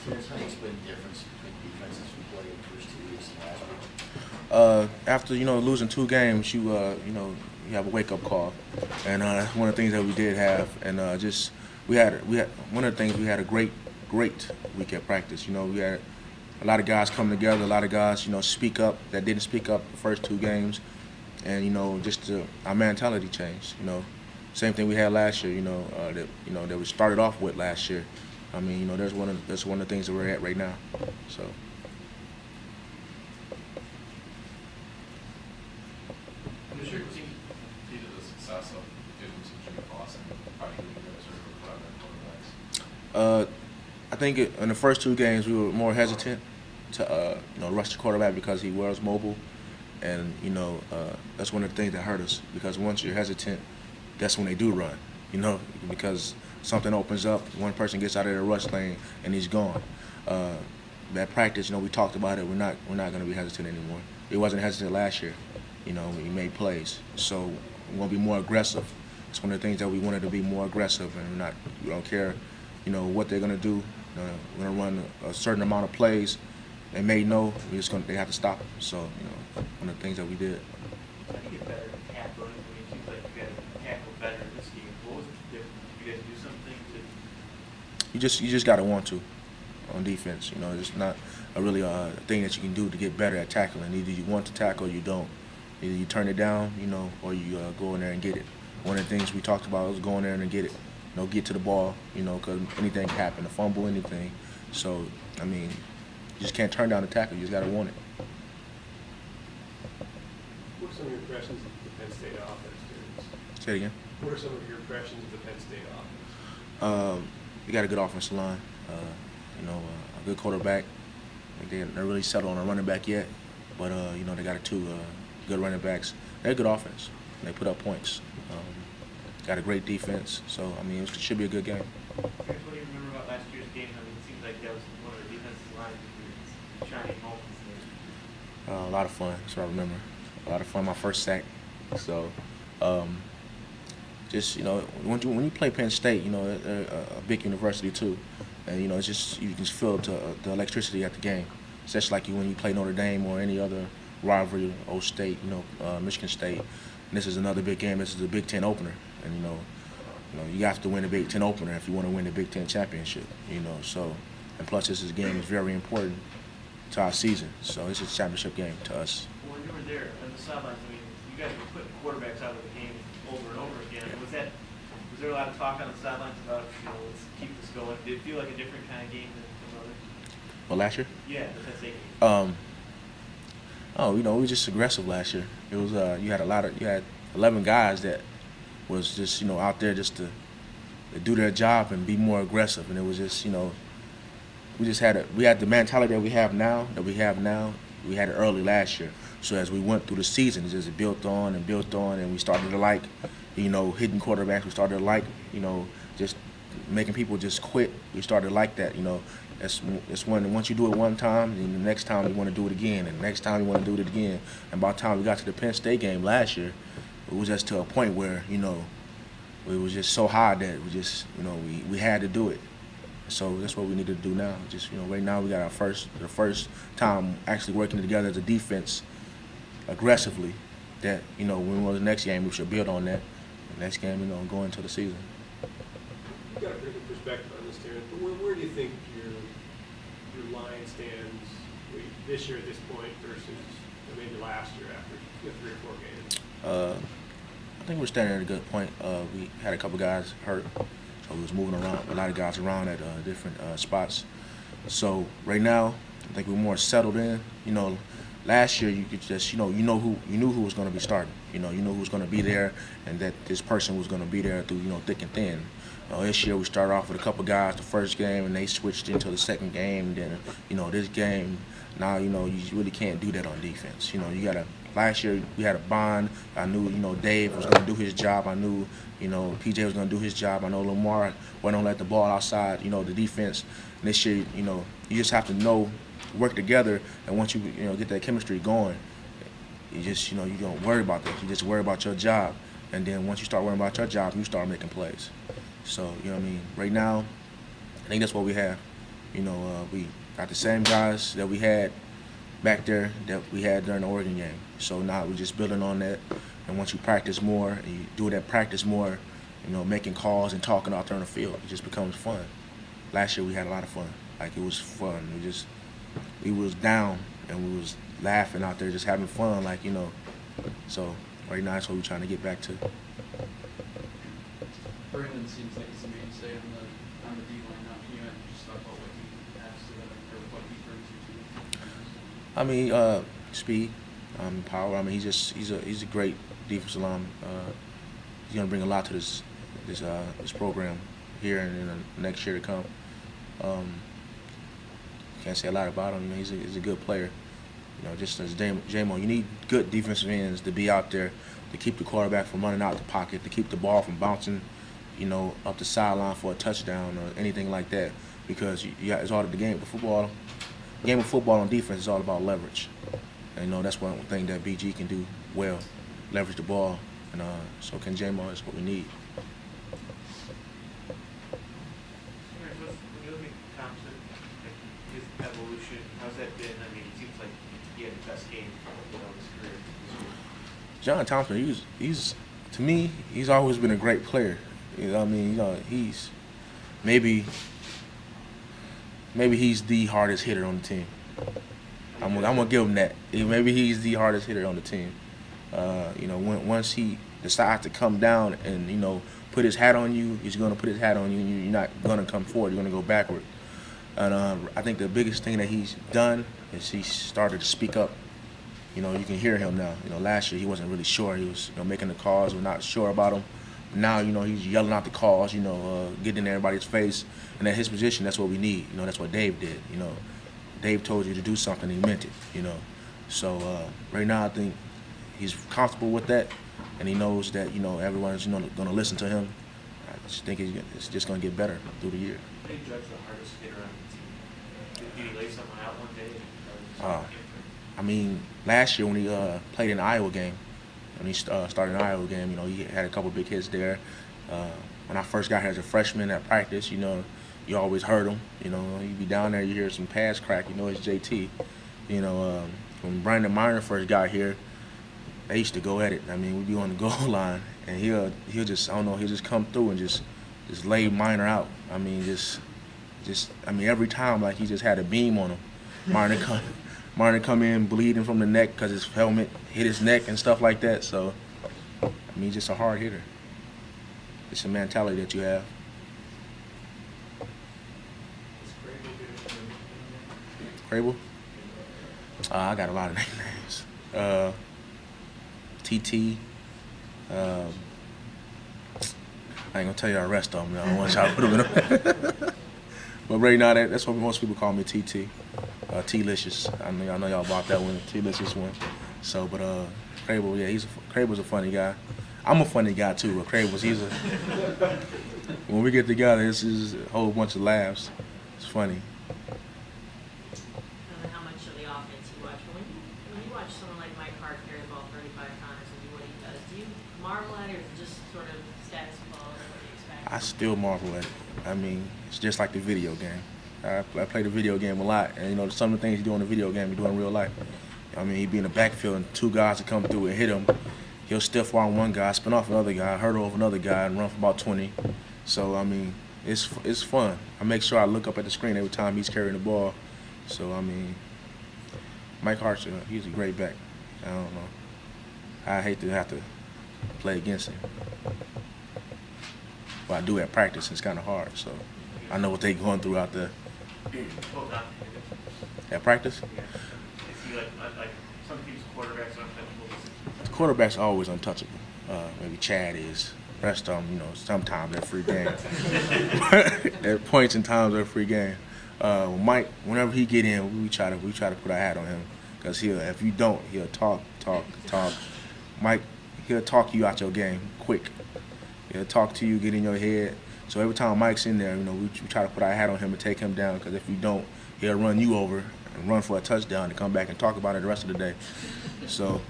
Terrence, how do you explain the difference between defenses we played in the first 2 weeks and last week? After losing 2 games, you have a wake up call, and that's one of the things that we did have, and just we had one of the things we had a great week at practice. We had a lot of guys come together, a lot of guys speak up that didn't speak up the first 2 games, and just our mentality changed. Same thing we had last year. That we started off with last year. I mean, that's one of the things that we're at right now. So. I'm just sure it seems key to the success of getting to Jimmy Clausen, probably you guys are running quarterbacks. I think in the first 2 games we were more hesitant to rush the quarterback because he was mobile, and that's one of the things that hurt us, because once you're hesitant, that's when they do run. Because something opens up, one person gets out of the rush lane and he's gone. That practice, we talked about it. We're not going to be hesitant anymore. It wasn't hesitant last year. We made plays, so we want to be more aggressive. It's one of the things that we wanted to be more aggressive, and we don't care, what they're going to do. We're going to run a certain amount of plays. They may know they have to stop them. So, one of the things that we did. How do you get better at tackling? I mean, it seems like you guys tackle better in this game. What was the difference? Did you guys do something to? You just got to want to on defense. It's not a thing that you can do to get better at tackling. Either you want to tackle or you don't. Either you turn it down, or you go in there and get it. One of the things we talked about was going there and get it. Get to the ball, because anything can happen, a fumble, anything. So, I mean, you just can't turn down the tackle. You just got to want it. What are some of your impressions of the Penn State offense? Say it again. What are some of your impressions of the Penn State offense? We got a good offensive line. A good quarterback. They're really settled on a running back yet, but they got 2 good running backs. They're a good offense. They put up points. Got a great defense, so I mean it should be a good game. What do you remember about last year's game? I mean, it seems like that was one of the defensive lines with your shining moments there. A lot of fun. That's what I remember. A lot of fun. My first sack. So, just when you play Penn State, they're a big university too, and it's just you can just feel the electricity at the game. It's just like when you play Notre Dame or any other rivalry, Old State, Michigan State. And this is another big game. This is a Big Ten opener, and you have to win the Big Ten opener if you want to win the Big Ten championship. So, and plus this game is very important to our season. So it's a championship game to us. When you were there on the sidelines, I mean, you guys were putting quarterbacks out of the game over and over again. Yeah. Was there a lot of talk on the sidelines about let's keep this going? Did it feel like a different kind of game than some others? Well, last year? Yeah, the Penn State game. We were just aggressive last year. It was you had 11 guys that was just out there just to do their job and be more aggressive, and it was just we had the mentality that we have now. We had it early last year. So as we went through the season, it just built on, and we started to like hitting quarterbacks. We started to like just making people just quit. We started to like that. That's when once you do it one time, then the next time you want to do it again, and the next time you want to do it again. And by the time we got to the Penn State game last year, it was just to a point where it was just so hard that we had to do it. So that's what we need to do now. Just right now we got the first time actually working together as a defense aggressively. That when we're the next game we should build on that. The next game go into the season. You've got a pretty good perspective on this, Terrence. But where do you think your line stands this year at this point versus maybe last year after 3 or 4 games? I think we're standing at a good point. We had a couple guys hurt, so we was moving around, a lot of guys around at different spots. So right now, I think we're more settled in. Last year you could just you knew who was going to be starting. You knew who was going to be there, and that this person was going to be there through thick and thin. This year we started off with a couple guys the first game, and they switched into the second game. And then this game now you really can't do that on defense. You gotta. Last year we had a bond. I knew Dave was going to do his job. I knew PJ was going to do his job. I know Lamar wasn't going to let the ball outside the defense. And this year you just have to work together, and once you get that chemistry going, you just you don't worry about that. You just worry about your job, and then once you start worrying about your job, you start making plays. So right now, I think that's what we have. You know, we got the same guys that we had back there that we had during the Oregon game. So now we're just building on that. And once you practice more and you do that practice more, you know, making calls and talking out there on the field, it just becomes fun. Last year we had a lot of fun. Like, it was fun. We was down and we was laughing out there, just having fun. Like, you know. So right now that's what we're trying to get back to. Brandon seems like he's a mainstay on the D line now. Can you just talk about what he adds to that, or what he brings you to? I mean, speed, power. I mean, he's a great defensive lineman. He's gonna bring a lot to this program here and in the next year to come. Can't say a lot about him. You know, he's a good player. You know, just as J-Mo, you need good defensive ends to be out there to keep the quarterback from running out the pocket, to keep the ball from bouncing, you know, up the sideline for a touchdown or anything like that. Because it's all the game. The game of football on defense is all about leverage. And, you know, that's one thing that BG can do well, leverage the ball. And so can J-Mo. That's what we need. When you look at Thompson, like his evolution, how's that been? I mean, it seems like he had the best game of his career this year. John Thompson, he's to me, he's always been a great player. You know, I mean, you know, he's maybe he's the hardest hitter on the team. I'm gonna give him that. Maybe he's the hardest hitter on the team. You know, once he decides to come down and, you know, put his hat on you, he's gonna put his hat on you, and you're not gonna come forward. You're gonna go backward. And I think the biggest thing that he's done is he started to speak up. You know, you can hear him now. You know, last year he wasn't really sure. He was, you know, making the calls. We're not sure about him. Now, you know, he's yelling out the calls. You know, getting in everybody's face. And at his position, that's what we need. You know, that's what Dave did. You know, Dave told you to do something, he meant it. You know, so right now I think he's comfortable with that, and he knows that, you know, everyone's, you know, going to listen to him. I just think it's just going to get better through the year. How do you judge the hardest hitter on the team? Did he lay someone out one day? I mean, last year when he played in the Iowa game, when he started in the Iowa game, you know, he had a couple big hits there. When I first got here as a freshman at practice, you know, you always heard him. You know, you be down there, you hear some pass crack, you know it's JT. You know, when Brandon Miner first got here, they used to go at it. I mean, we'd be on the goal line, and he'll just, I don't know, he'll just come through and just lay Miner out. I mean, I mean, every time, like, he just had a beam on him. Miner come in bleeding from the neck because his helmet hit his neck and stuff like that. So, I mean, he's just a hard hitter. It's a mentality that you have. Crable? I got a lot of nicknames. TT. I ain't gonna tell you the rest of them. I don't want y'all to put them in. But right now, that's what most people call me, TT. T-licious. I know y'all bought that one, T-licious one. So, but Crable, yeah, Crable's a funny guy. I'm a funny guy too, but Crable's, when we get together, it's a whole bunch of laughs. It's funny. I don't know how much of the offense you watch, but when you watch someone like Mike Hart carry the ball 35 times and do what he does, do you marvel at it, or is it just sort of status quo, or what do you expect? I still marvel at it. I mean, it's just like the video game. I play the video game a lot, and, you know, some of the things you do in the video game, you do in real life. I mean, he'd be in the backfield and two guys would come through and hit him. He'll stiff arm one guy, spin off another guy, hurdle over another guy, and run for about 20. So, I mean, it's fun. I make sure I look up at the screen every time he's carrying the ball. So, I mean, Mike Hart, he's a great back. I don't know. I hate to have to play against him. But I do at practice, it's kind of hard. So, I know what they're going through out there. At practice? Yeah. Is he like some teams' quarterbacks are untouchable? The quarterback's always untouchable. Maybe Chad is. The rest of them, you know, sometimes they're free game. At points and times they're free game. Mike, whenever he get in, we try to put our hat on him, because if you don't, he'll talk. Mike, he'll talk you out your game quick. He'll talk to you, get in your head. So every time Mike's in there, you know, we try to put our hat on him and take him down, because if you don't, he'll run you over and run for a touchdown and come back and talk about it the rest of the day. So